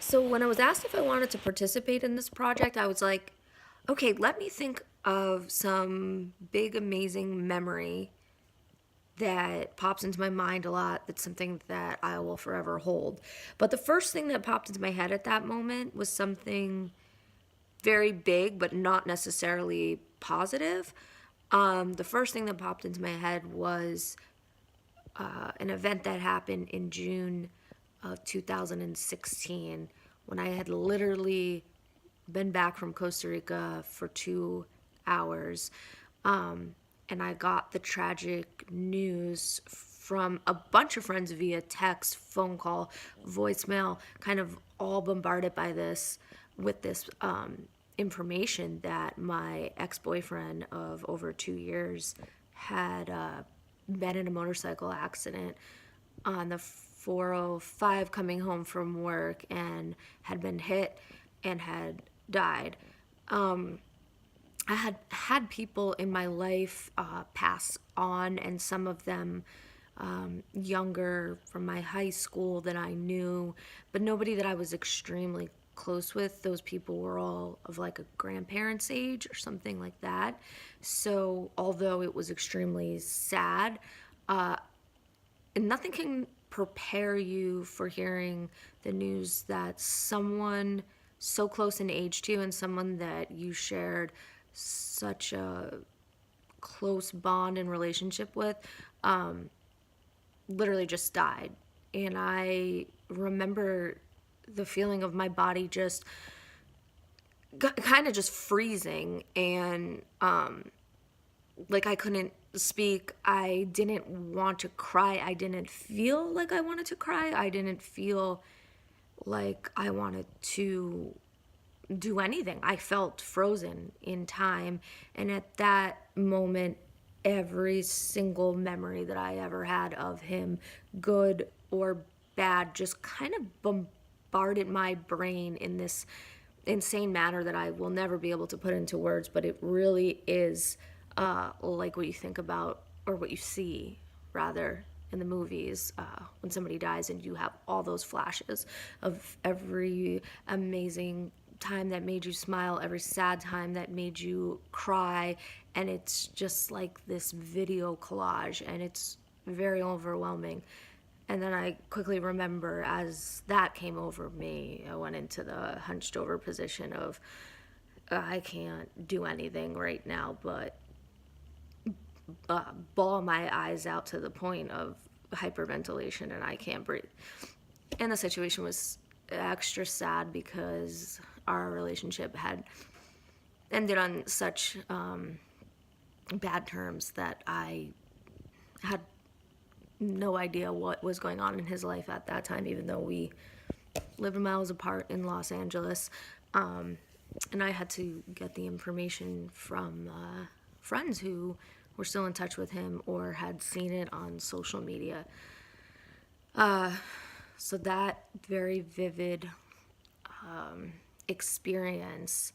So when I was asked if I wanted to participate in this project, I was like, okay, let me think of some big, amazing memory that pops into my mind a lot. That's something that I will forever hold. But the first thing that popped into my head at that moment was something very big, but not necessarily positive. The first thing that popped into my head was an event that happened in June of 2016 when I had literally been back from Costa Rica for 2 hours. And I got the tragic news from a bunch of friends via text, phone call, voicemail, kind of all bombarded by this with this information that my ex-boyfriend of over 2 years had been in a motorcycle accident on the 405 coming home from work and had been hit and had died. I had people in my life pass on, and some of them younger from my high school that I knew, but nobody that I was extremely close with. Those people were all of like a grandparent's age or something like that. So although it was extremely sad, and nothing can prepare you for hearing the news that someone so close in age to you and someone that you shared such a close bond and relationship with literally just died. And I remember the feeling of my body just kind of just freezing, and like I couldn't speak. I didn't want to cry. I didn't feel like I wanted to cry. I didn't feel like I wanted to do anything. I felt frozen in time. And at that moment, every single memory that I ever had of him, good or bad, just kind of bombarded my brain in this insane manner that I will never be able to put into words, but it really is like what you think about, or what you see rather, in the movies when somebody dies and you have all those flashes of every amazing time that made you smile, every sad time that made you cry, and it's just like this video collage, and it's very overwhelming. And then I quickly remember, as that came over me, I went into the hunched over position of I can't do anything right now but bawl my eyes out to the point of hyperventilation, and I can't breathe. And the situation was extra sad because our relationship had ended on such bad terms that I had no idea what was going on in his life at that time, even though we lived miles apart in Los Angeles. And I had to get the information from friends who were still in touch with him or had seen it on social media. So that very vivid experience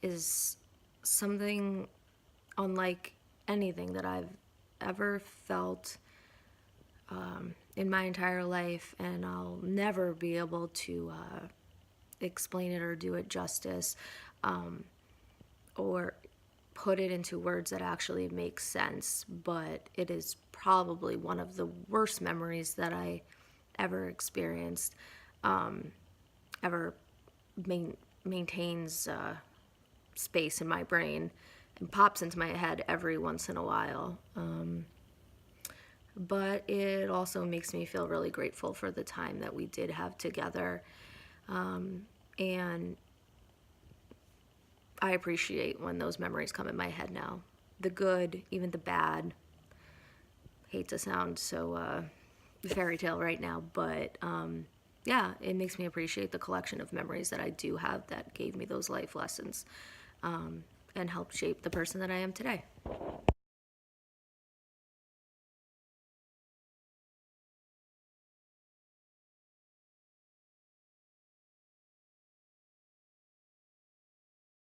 is something unlike anything that I've ever felt in my entire life, and I'll never be able to explain it or do it justice, or put it into words that actually make sense. But it is probably one of the worst memories that I ever experienced, ever maintains space in my brain and pops into my head every once in a while. But it also makes me feel really grateful for the time that we did have together. And I appreciate when those memories come in my head now. The good, even the bad. Hate to sound so fairy tale right now, but yeah, it makes me appreciate the collection of memories that I do have that gave me those life lessons and helped shape the person that I am today.